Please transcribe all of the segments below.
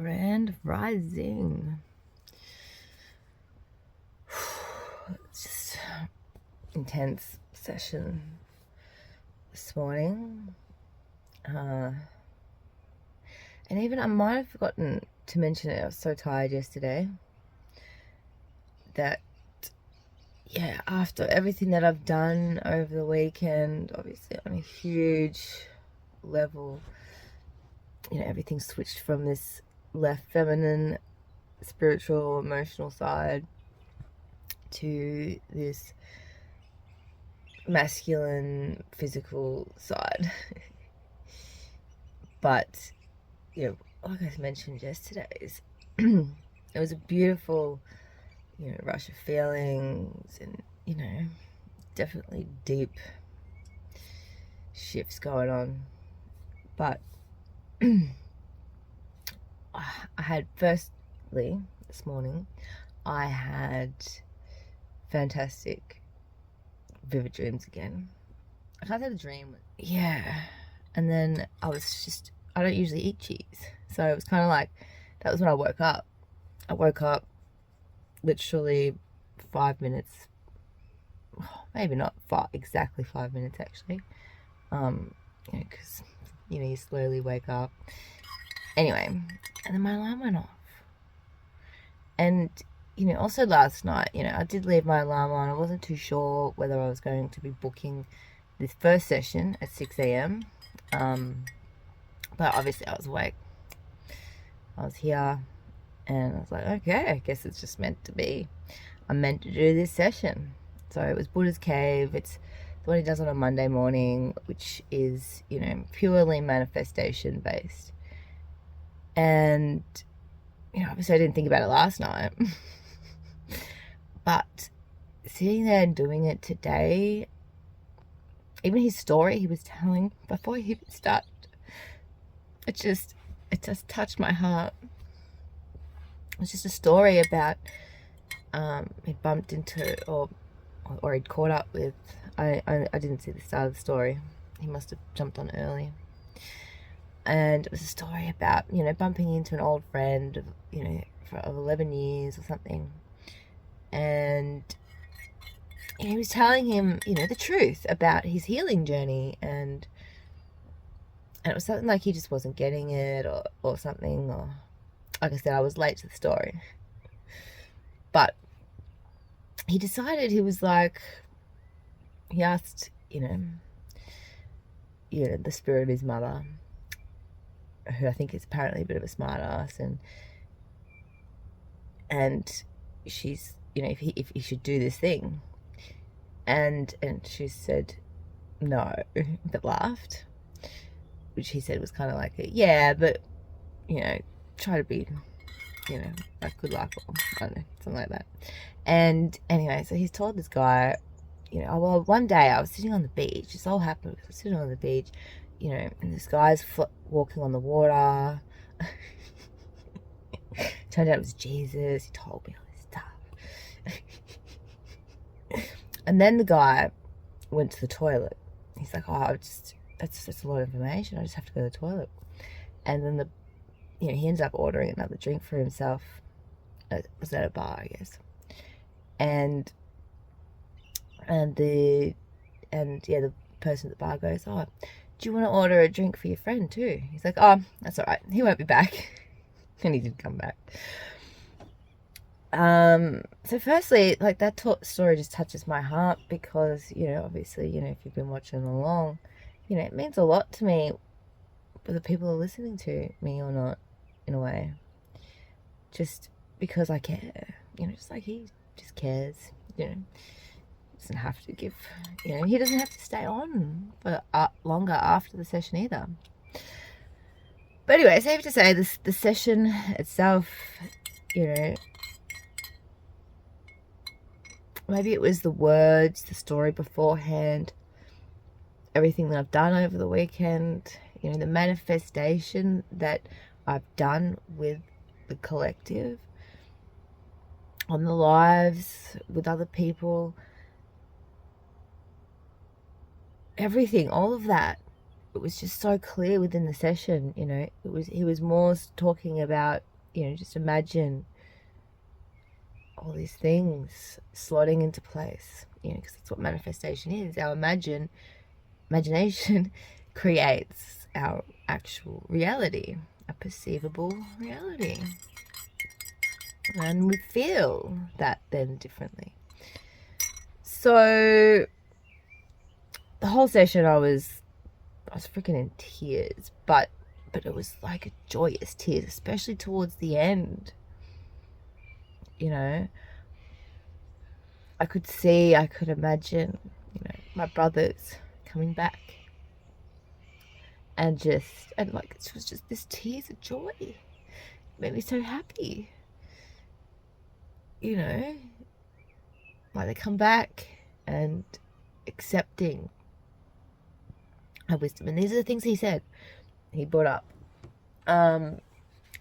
Grand Rising. It's just intense session this morning. And even I might have forgotten to mention it. I was so tired yesterday that, after everything that I've done over the weekend, obviously on a huge level, everything switched from this left feminine, spiritual, emotional side to this masculine, physical side. But, like I mentioned yesterday, it was a beautiful, rush of feelings and, definitely deep shifts going on. But I had, firstly, this morning, I had fantastic, vivid dreams again. I had a dream. Yeah. And then I don't usually eat cheese. So it was kind of like, that was when I woke up. I woke up literally 5 minutes, maybe not exactly 5 minutes actually. Because, you slowly wake up. Anyway, and then my alarm went off. And, also last night, I did leave my alarm on. I wasn't too sure whether I was going to be booking this first session at 6 a.m. But obviously I was awake. I was here and I was like, okay, I guess it's just meant to be. I'm meant to do this session. So it was Buddha's Cave. It's the one he does on a Monday morning, which is, purely manifestation based. And, obviously I didn't think about it last night. But sitting there and doing it today, even his story he was telling before he even started, it just touched my heart. It was just a story about he bumped into or he'd caught up with. I didn't see the start of the story. He must have jumped on early. And it was a story about, bumping into an old friend of 11 years or something. And he was telling him, the truth about his healing journey, and it was something like he just wasn't getting it or something, or like I said, I was late to the story. But he decided, he asked, the spirit of his mother, who I think is apparently a bit of a smart ass, and she's, if he should do this thing. And she said no, but laughed, which he said was kind of like yeah, but try to be, like good luck, or I don't know, something like that. And anyway, so he's told this guy, well, one day I was sitting on the beach. This all happened because I was sitting on the beach, and this guy's walking on the water. Turned out it was Jesus. He told me all this stuff. And then the guy went to the toilet. He's like, that's a lot of information. I just have to go to the toilet. And then he ends up ordering another drink for himself. It was at a bar, I guess. And the person at the bar goes, oh, do you want to order a drink for your friend too? He's like, oh, that's all right. He won't be back. And he didn't come back. So firstly, like, that story just touches my heart because, obviously, if you've been watching along, it means a lot to me whether people are listening to me or not, in a way. Just because I care, just like he just cares, doesn't have to give, he doesn't have to stay on for longer after the session either. But anyway, safe to say, the session itself, maybe it was the words, the story beforehand, everything that I've done over the weekend, the manifestation that I've done with the collective, on the lives, with other people, everything, all of that. It was just so clear within the session, he was more talking about just imagine all these things slotting into place, because that's what manifestation is. Our imagination creates our actual reality, a perceivable reality. And we feel that then differently. So the whole session I was freaking in tears, but it was like a joyous tears, especially towards the end. I could imagine, my brothers coming back, and like it was just this tears of joy. It made me so happy. Like they come back and accepting our wisdom. And these are the things he brought up. And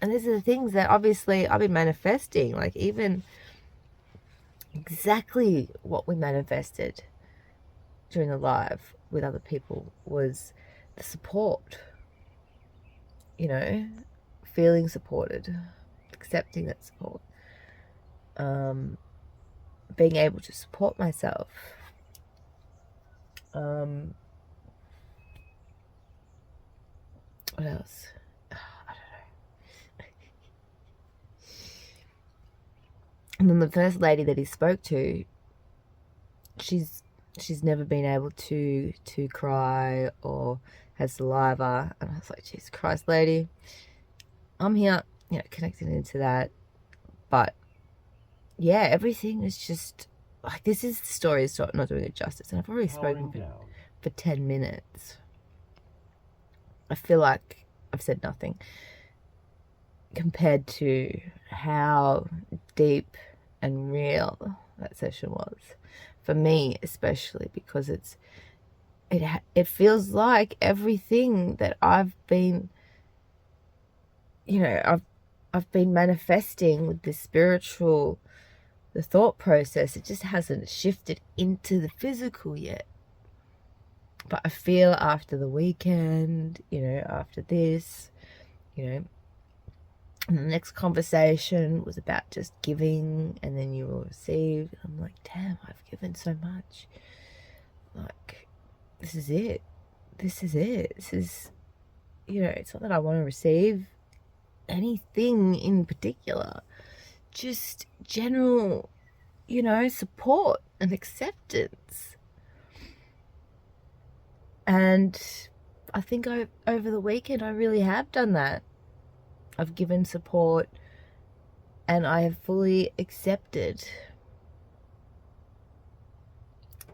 these are the things that obviously I've been manifesting, like even exactly what we manifested during the live with other people was the support, feeling supported, accepting that support, being able to support myself, what else? I don't know. And then the first lady that he spoke to, she's never been able to cry or have saliva, and I was like, Jesus Christ, lady, I'm here, connecting into that. But yeah, everything is just like, this is the story is not doing it justice, and I've already spoken for 10 minutes. I feel like I've said nothing compared to how deep and real that session was for me, especially because it feels like everything that I've been I've been manifesting with this spiritual, the thought process, it just hasn't shifted into the physical yet. But I feel after the weekend, after this, and the next conversation was about just giving, and then you will receive. I'm like, damn, I've given so much. Like, this is it. This is, it's not that I want to receive anything in particular, just general, support and acceptance. And I think over the weekend I really have done that. I've given support and I have fully accepted,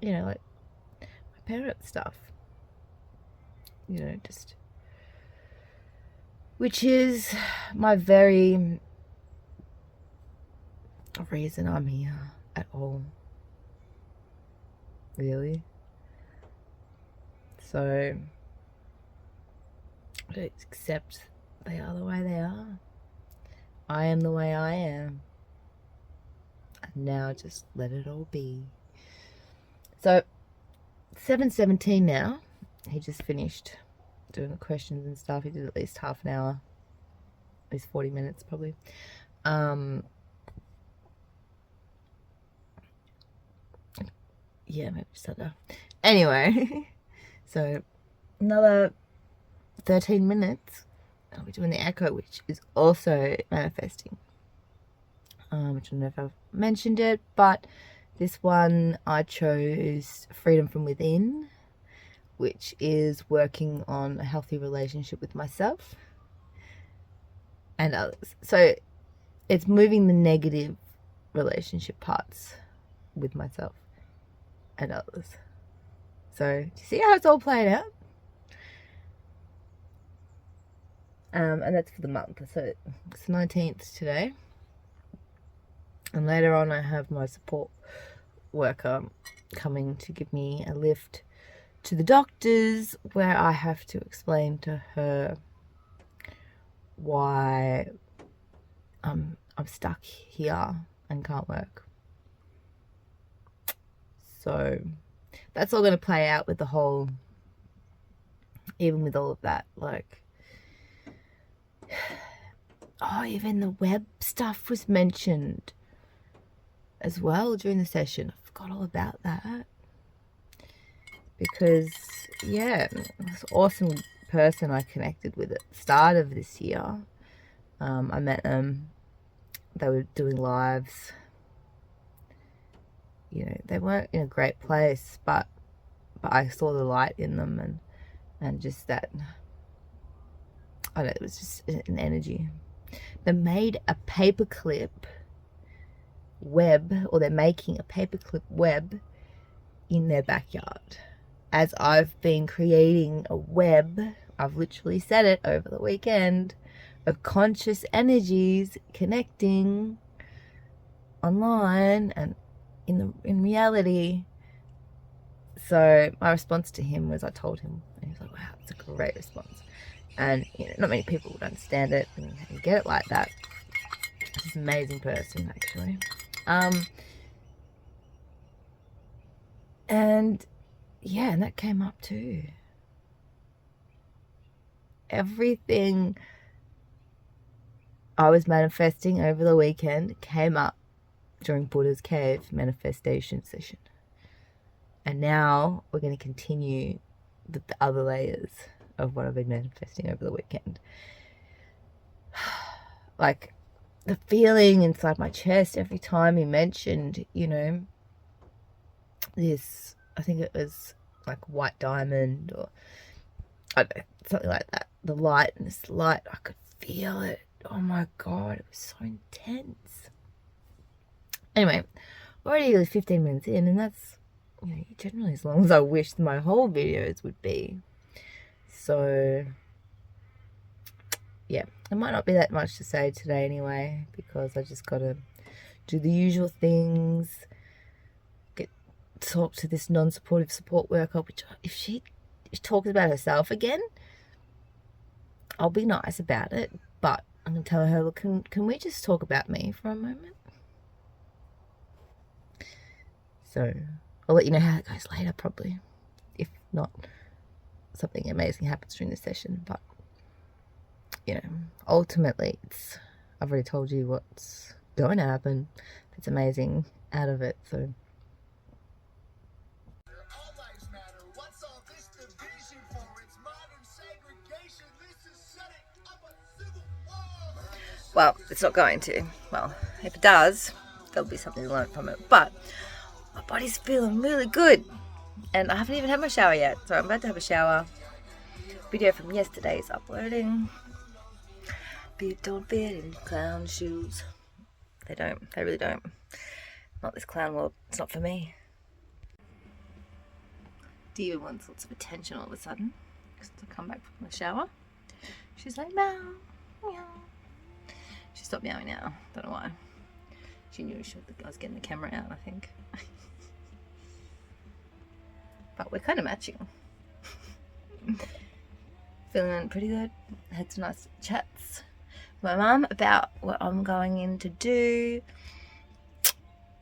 like my parents' stuff, just, which is my very reason I'm here at all, really. So I accept they are the way they are. I am the way I am. And now just let it all be. So 7:17 now. He just finished doing the questions and stuff. He did at least half an hour. At least 40 minutes probably. Yeah, maybe just under. Anyway, so another 13 minutes. I'll be doing the echo, which is also manifesting. Which I don't know if I've mentioned it, but this one I chose freedom from within, which is working on a healthy relationship with myself and others. So it's moving the negative relationship parts with myself and others. So do you see how it's all played out? And that's for the month. So it's 19th today. And later on I have my support worker coming to give me a lift to the doctors, where I have to explain to her why I'm stuck here and can't work. So that's all going to play out with the whole, even with all of that, like, Oh, even the web stuff was mentioned as well during the session. I forgot all about that. Because, yeah, this awesome person I connected with at the start of this year. I met them. They were doing lives. You know, they weren't in a great place, but I saw the light in them, and just that, I don't know, it was just an energy. They made a paperclip web, or they're making a paperclip web in their backyard. As I've been creating a web, I've literally said it over the weekend, of conscious energies connecting online and in reality. So my response to him was, I told him, and he was like, wow, it's a great response. And you know, not many people would understand it and get it like that. He's an amazing person, actually. And yeah, and that came up too. Everything I was manifesting over the weekend came up during Buddha's Cave manifestation session. And now we're going to continue the other layers of what I've been manifesting over the weekend. Like the feeling inside my chest every time he mentioned, you know, this, I think it was like white diamond, or I don't know, something like that. The light, and this light, I could feel it. Oh my God, it was so intense. Anyway, already 15 minutes in, and that's, you know, generally as long as I wish my whole videos would be. So yeah, there might not be that much to say today anyway, because I just gotta do the usual things, talk to this non-supportive support worker, which if she talks about herself again, I'll be nice about it, but I'm gonna tell her, look, can we just talk about me for a moment? So I'll let you know how it goes later, probably, if not something amazing happens during the session. But you know, ultimately, I've already told you what's going to happen. It's amazing out of it. So well, it's not going to. Well, if it does, there'll be something to learn from it. But my body's feeling really good, and I haven't even had my shower yet. So I'm about to have a shower. Video from yesterday is uploading. Feet don't fit in clown shoes. They don't. They really don't. Not this clown world. It's not for me. Dia wants lots of attention all of a sudden. Because I come back from the shower, she's like, meow, meow. She stopped meowing now. Don't know why. She knew I was getting the camera out, I think. But we're kind of matching. Feeling pretty good. Had some nice chats with my mum about what I'm going in to do.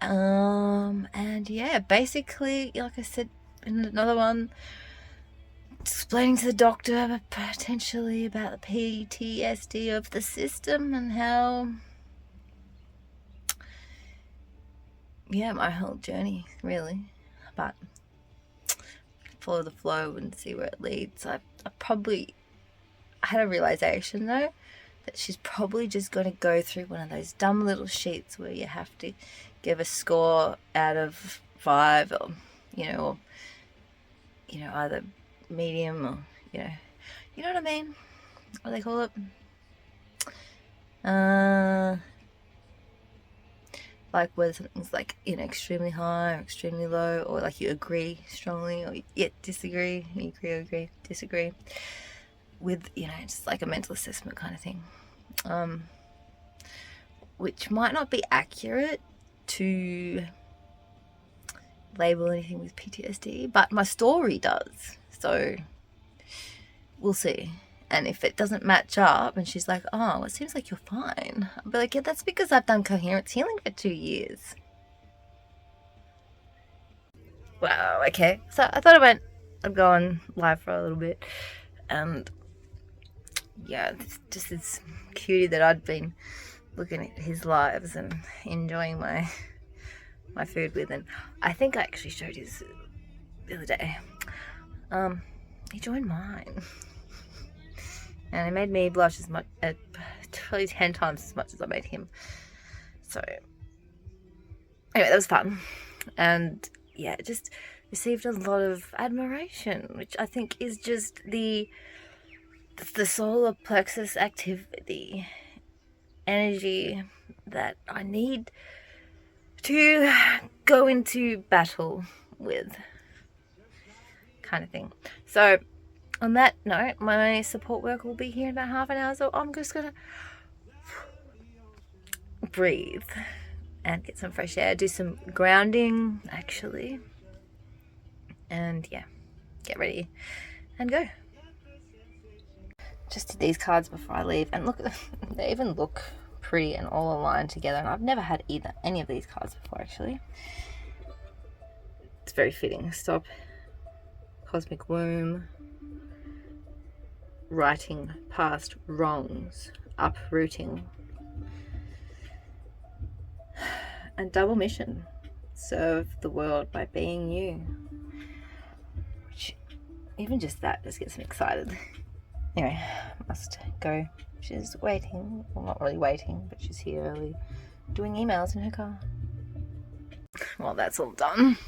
And yeah, basically, like I said in another one, explaining to the doctor potentially about the PTSD of the system and how, yeah, my whole journey really. But follow the flow and see where it leads. I had a realization though that she's probably just going to go through one of those dumb little sheets where you have to give a score out of 5, or either medium, or you know what I mean, what they call it, like whether something's like extremely high or extremely low, or like you agree strongly or yet disagree, you agree, disagree with, just like a mental assessment kind of thing, which might not be accurate to label anything with PTSD, but my story does, so we'll see. And if it doesn't match up and she's like, oh, it seems like you're fine, I'll be like, yeah, that's because I've done coherence healing for 2 years. Wow, okay. So I thought I'd go on live for a little bit and yeah, it's just this cutie that I'd been looking at his lives and enjoying my food with, and I think I actually showed his the other day. He joined mine, and it made me blush as much, probably 10 times as much as I made him. So anyway, that was fun, and yeah, just received a lot of admiration, which I think is just the solar plexus activity energy that I need to go into battle with, kind of thing. So on that note, my support work will be here in about half an hour, so I'm just gonna breathe and get some fresh air, do some grounding actually, and yeah, get ready and go. Just did these cards before I leave, and look, they even look pretty and all aligned together, and I've never had any of these cards before actually. It's very fitting. Stop, cosmic womb, righting past wrongs, uprooting, and double mission, serve the world by being you. Which, even just that just gets me excited. Anyway, must go. She's waiting. Well, not really waiting, but she's here early, doing emails in her car. Well, that's all done.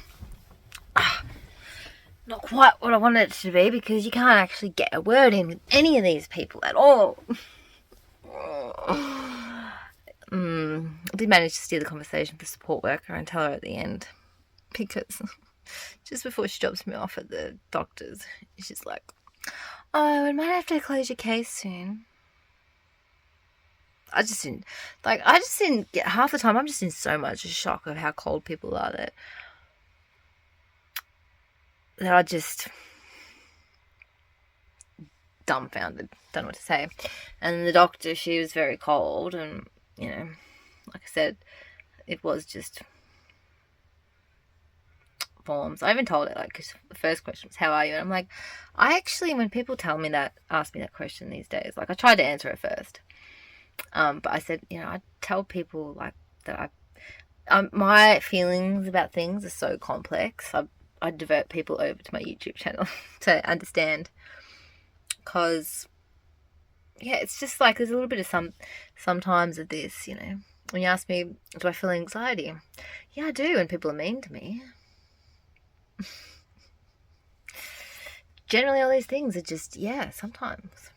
Not quite what I wanted it to be, because you can't actually get a word in with any of these people at all. I did manage to steer the conversation with the support worker and tell her at the end, because just before she drops me off at the doctor's, she's like, "Oh, we might have to close your case soon." I just didn't get, half the time I'm just in so much shock of how cold people are that I just dumbfounded, don't know what to say. And the doctor, she was very cold, and you know, like I said, it was just forms. I even told her, like, cause the first question was, "How are you?" And I'm like, I actually, when people ask me that question these days, like, I tried to answer it first, but I said, you know, I tell people like that my feelings about things are so complex. I divert people over to my YouTube channel to understand, because yeah, it's just like there's a little bit of sometimes of this, you know, when you ask me, do I feel anxiety? Yeah, I do, and people are mean to me. Generally, all these things are just, yeah, sometimes.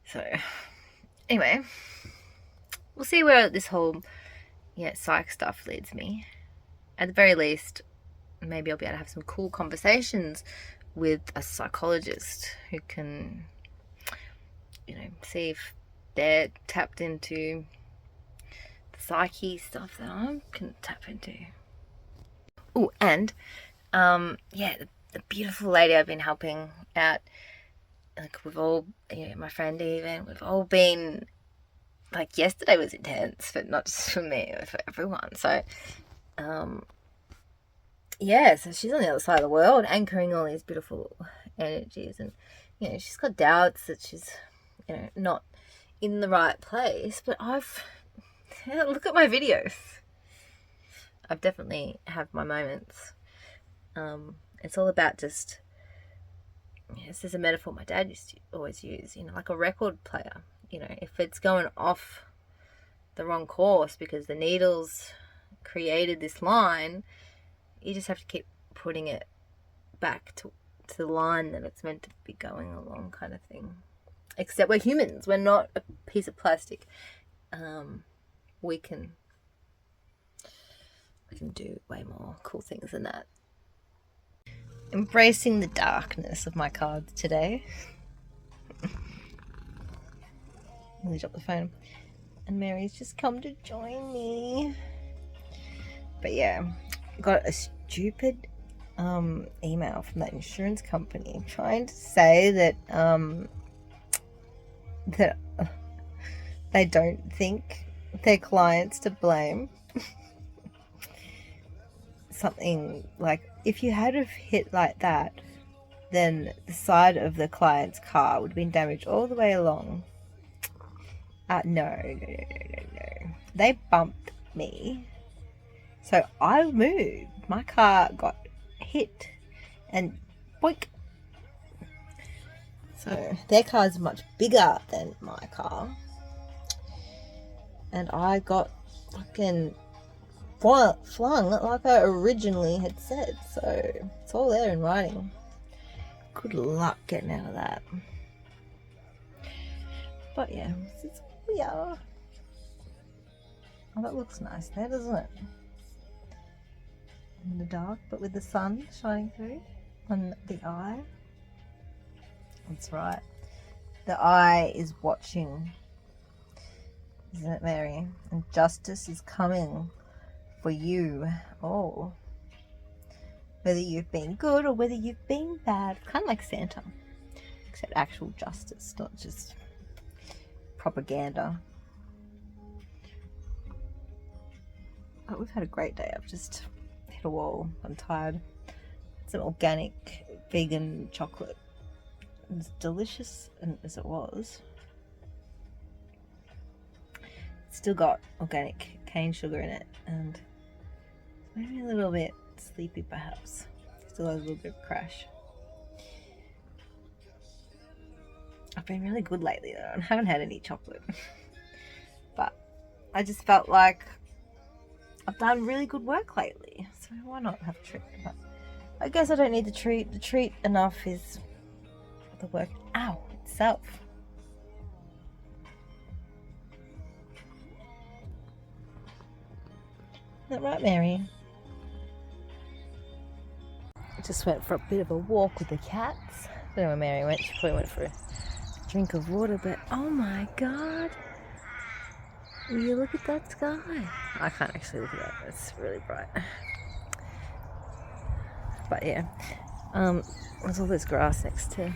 So anyway, we'll see where this whole psych stuff leads me. At the very least, maybe I'll be able to have some cool conversations with a psychologist who can, you know, see if they're tapped into the psyche stuff that I can tap into. Oh, and the beautiful lady I've been helping out, like, we've all, you know, my friend even, we've all been, like, yesterday was intense, but not just for me, for everyone. So so she's on the other side of the world, anchoring all these beautiful energies, and you know, she's got doubts that she's, you know, not in the right place, but look at my videos. I've definitely have my moments. It's all about just, this is a metaphor my dad used to always use, you know, like a record player. You know, if it's going off the wrong course because the needles created this line, you just have to keep putting it back to the line that it's meant to be going along, kind of thing. Except we're humans, we're not a piece of plastic. We can do way more cool things than that. Embracing the darkness of my cards today. Let me drop the phone. And Mary's just come to join me. But yeah, got a stupid email from that insurance company trying to say that that they don't think their clients to blame. Something like, if you had have hit like that, then the side of the client's car would have been damaged all the way along. No. They bumped me. So I moved. My car got hit and boink. So their car is much bigger than my car. And I got fucking flung like I originally had said. So it's all there in writing. Good luck getting out of that. But yeah, this is where we are. Oh, that looks nice there, doesn't it? In the dark, but with the sun shining through on the eye. That's right. The eye is watching, isn't it, Mary? And justice is coming for you all. Whether you've been good or whether you've been bad. Kind of like Santa. Except actual justice, not just propaganda. But we've had a great day. I've just hit a wall. I'm tired. Some organic vegan chocolate. As delicious as it was. It's still got organic cane sugar in it, and maybe a little bit sleepy perhaps. Still has a little bit of crash. I've been really good lately though, and haven't had any chocolate. But I just felt like I've done really good work lately, so why not have a treat? But I guess I don't need the treat. The treat enough is the work itself. Isn't that right, Mary? I just went for a bit of a walk with the cats. I don't know where Mary went. She probably went for a drink of water, but oh my god. Will you look at that sky? I can't actually look at that. It's really bright. But yeah, there's all this grass next to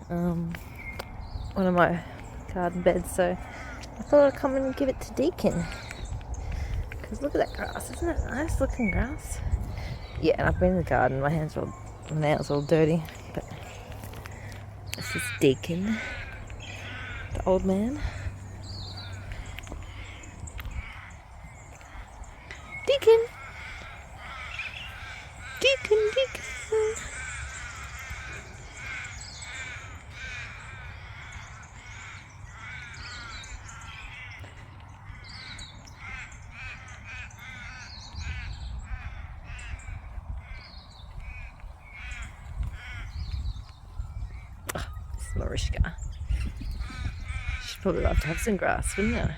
one of my garden beds, so I thought I'd come and give it to Deacon. Because look at that grass, isn't it nice looking grass? Yeah, and I've been in the garden, my nails all dirty, but this is Deacon, the old man. Deacon! Deacon! Oh, this is Mariska. She'd probably love to have some grass, wouldn't you?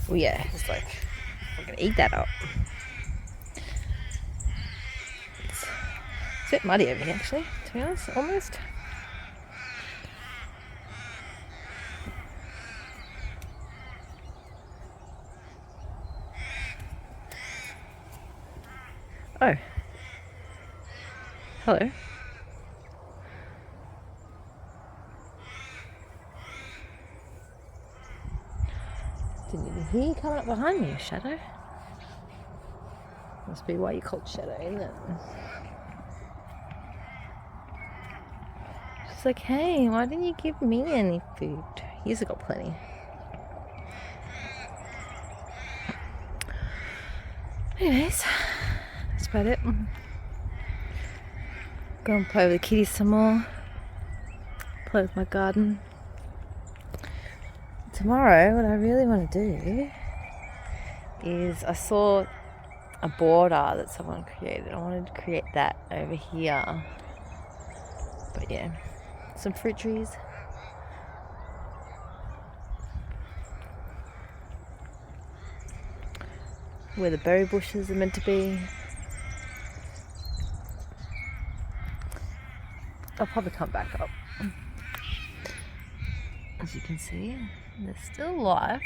Well, yeah, it's like, I'm gonna eat that up. It's a bit muddy over here, actually, to be honest, almost. Oh. Hello. Didn't even hear you coming up behind me, Shadow. Must be why you called Shadow, isn't it? She's like, hey, why didn't you give me any food? You've got plenty. Anyways, that's about it. Go and play with the kitties some more. Play with my garden. Tomorrow, what I really want to do is, I saw a border that someone created. I wanted to create that over here. But yeah, some fruit trees. Where the berry bushes are meant to be. I'll probably come back up. As you can see, there's still life.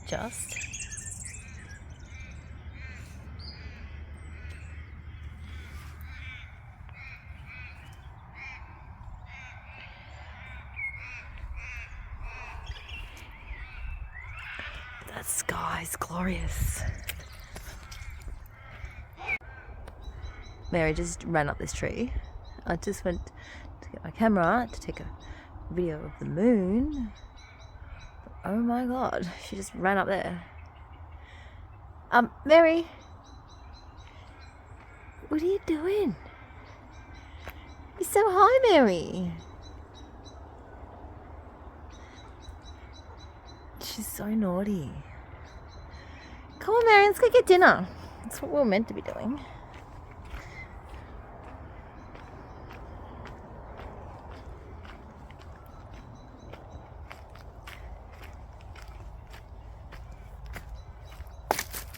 Just. that sky's glorious. Mary just ran up this tree. I just went to get my camera to take a video of the moon. Oh my god, she just ran up there. Mary, what are you doing? You're so high, Mary. She's so naughty. Come on, Mary, let's go get dinner. That's what we're meant to be doing.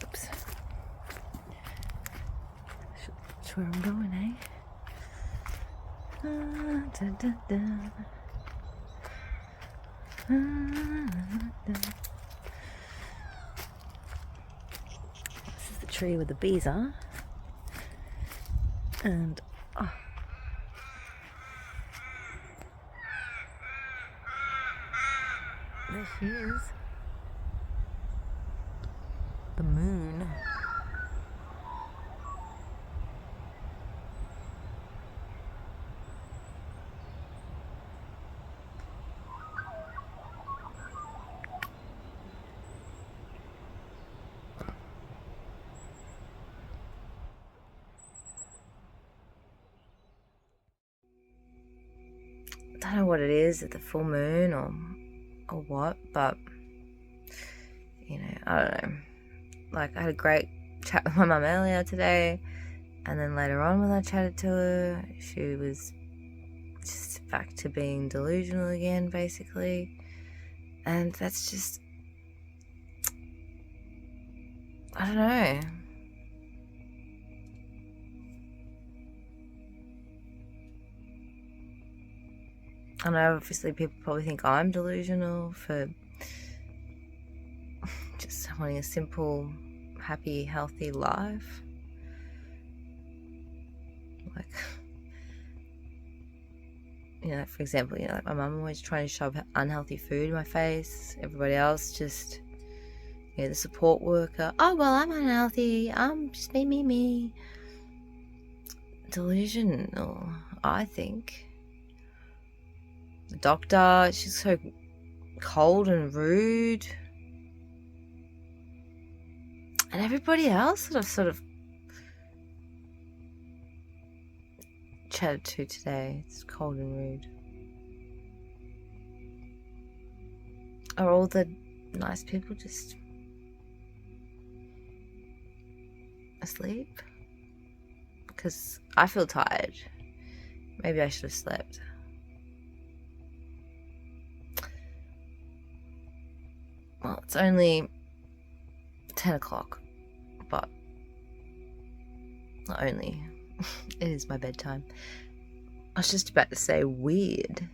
Oops. That's where I'm going, This is the tree where the bees are. And there she is. The moon. I don't know what it is at the full moon or what, but you know, I don't know. Like, I had a great chat with my mum earlier today, and then later on when I chatted to her, she was just back to being delusional again, basically. And that's just, I don't know. I know obviously people probably think I'm delusional for just wanting a simple, happy, healthy life. Like, you know, for example, you know, like my mum always trying to shove unhealthy food in my face. Everybody else just, you know, the support worker, oh, well, I'm unhealthy. I'm just me. Delusional, I think. The doctor, she's so cold and rude. And everybody else that I've sort of chatted to today, it's cold and rude. Are all the nice people just asleep? Because I feel tired. Maybe I should have slept. Well, it's only 10 o'clock, but not only. It is my bedtime. I was just about to say weird,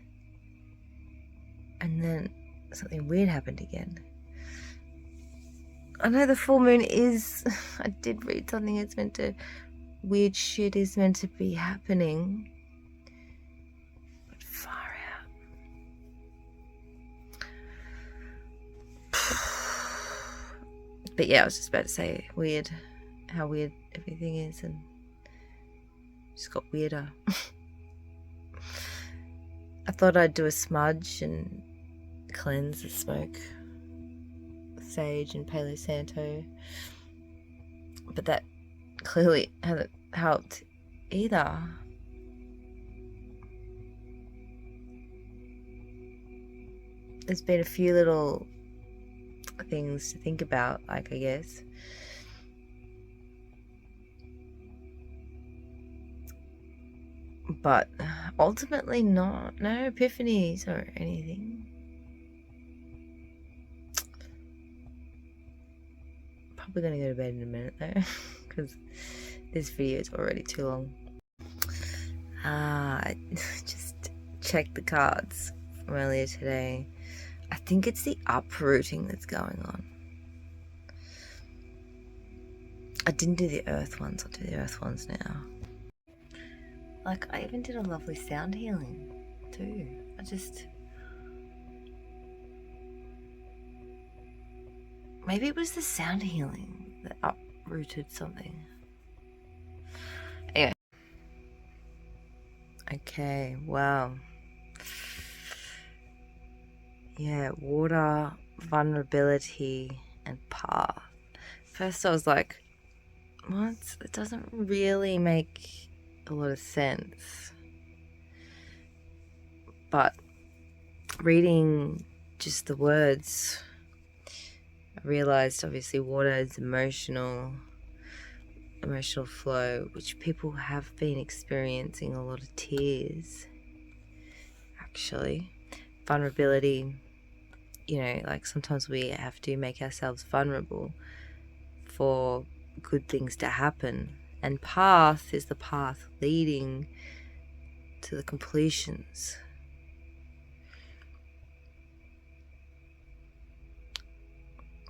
and then something weird happened again. I know the full moon is, I did read something, it's meant to, weird shit is meant to be happening. But far out. But yeah, I was just about to say weird, how weird everything is, and just got weirder. I thought I'd do a smudge and cleanse the smoke with sage and Palo Santo, but that clearly hasn't helped either. There's been a few little things to think about, like, I guess. But ultimately no epiphanies or anything. Probably gonna go to bed in a minute though, because this video is already too long. I just checked the cards from earlier today. I think it's the uprooting that's going on. I didn't do the earth ones, I'll do the earth ones now. Like, I even did a lovely sound healing too. maybe it was the sound healing that uprooted something. Anyway. Okay, wow. Yeah, water, vulnerability, and path. First I was like, what? It doesn't really make a lot of sense. But reading just the words, I realized obviously water is emotional flow, which people have been experiencing a lot of tears, actually. Vulnerability, like sometimes we have to make ourselves vulnerable for good things to happen. And path is the path leading to the completions.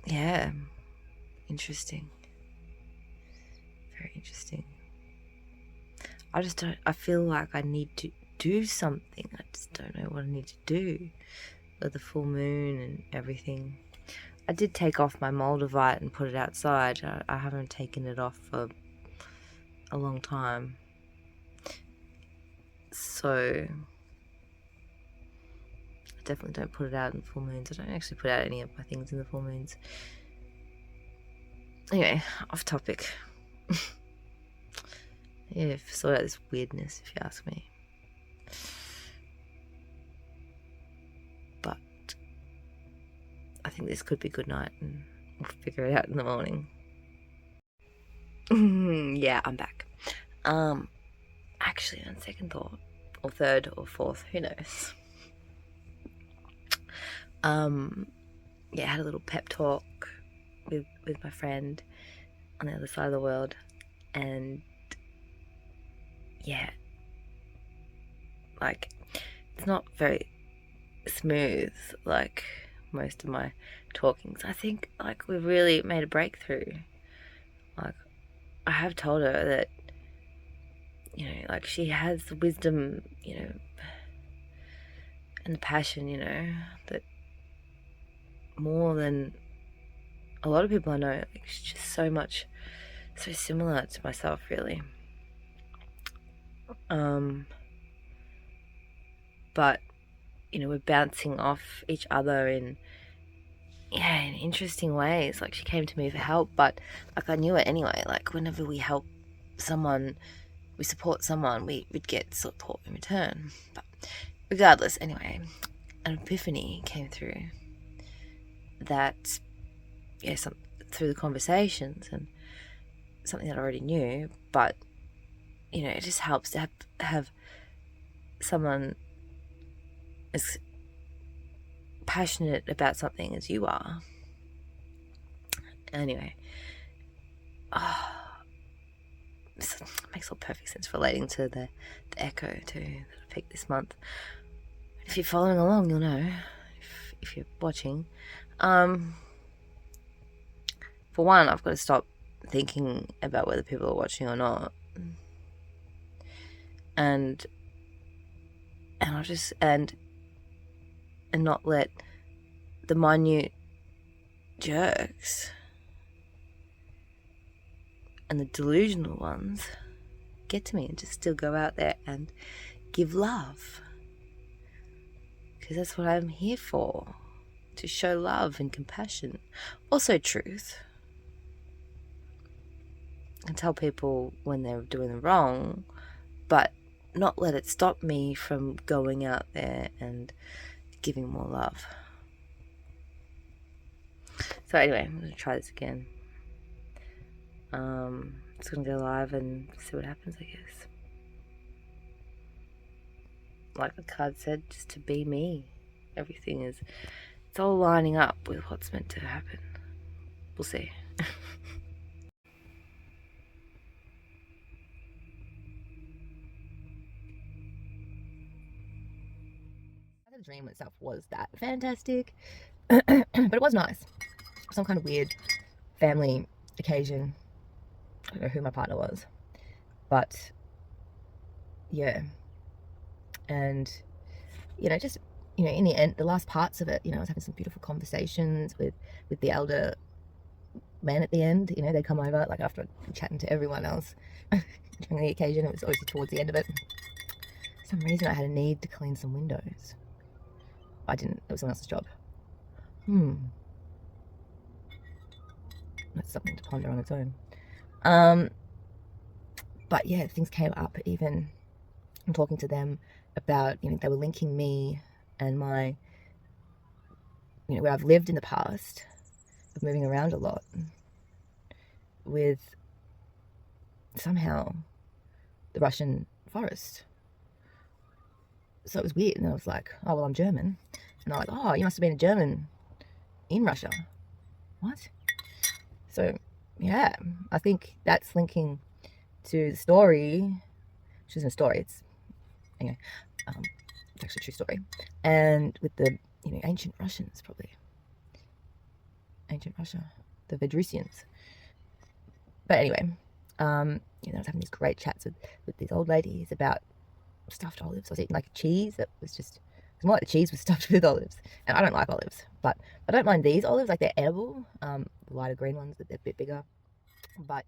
Yeah, interesting. Very interesting. I feel like I need to do something. I just don't know what I need to do with the full moon and everything. I did take off my Moldavite and put it outside. I haven't taken it off for a long time. So I definitely don't put it out in full moons. I don't actually put out any of my things in the full moons. Anyway, off topic. Yeah, sort out this weirdness, if you ask me. But I think this could be good night, and we'll figure it out in the morning. Yeah, I'm back. Actually, on second thought, or third, or fourth, who knows? Yeah, I had a little pep talk with my friend on the other side of the world, and yeah, like, it's not very smooth like most of my talkings. I think like we've really made a breakthrough. Like, I have told her that, like, she has the wisdom, and the passion, that more than a lot of people I know. Like, she's just so similar to myself, really. But we're bouncing off each other in interesting ways. Like, she came to me for help, but like I knew it anyway. Like, whenever we help someone, we support someone, we'd get support in return. But regardless, anyway, an epiphany came through that, through the conversations, and something that I already knew, but it just helps to have someone as passionate about something as you are. Anyway, this makes all perfect sense relating to the echo too that I picked this month. If you're following along, you'll know. If you're watching, for one, I've got to stop thinking about whether people are watching or not, and I'll just and not let the minute jerks and the delusional ones get to me, and just still go out there and give love, because that's what I'm here for, to show love and compassion, also truth, and tell people when they're doing wrong, but not let it stop me from going out there and giving more love. So anyway, I'm going to try this again. Just going to go live and see what happens, I guess. Like the card said, just to be me. Everything it's all lining up with what's meant to happen. We'll see. The dream itself was that fantastic, but it was nice. Some kind of weird family occasion. I don't know who my partner was, but yeah. And just in the end, the last parts of it, I was having some beautiful conversations with the elder men at the end, you know, they come over, like after chatting to everyone else during the occasion. It was obviously towards the end of it. For some reason I had a need to clean some windows. I didn't, it was someone else's job. That's something to ponder on its own. But yeah, things came up even in talking to them about, you know, they were linking me and my, you know, where I've lived in the past, of moving around a lot, with somehow the Russian forest. So it was weird. And I was like, oh, well, I'm German. And they're like, oh, you must have been a German in Russia. What? So, yeah, I think that's linking to the story, which isn't a story, it's, anyway, it's actually a true story. And with the, you know, ancient Russians, probably. Ancient Russia, the Vedrusians. But anyway, you know, I was having these great chats with these old ladies about stuffed olives. I was eating like a cheese that was just, it's more like the cheese was stuffed with olives. And I don't like olives, but I don't mind these olives, like they're edible. The lighter green ones, they're a bit bigger. But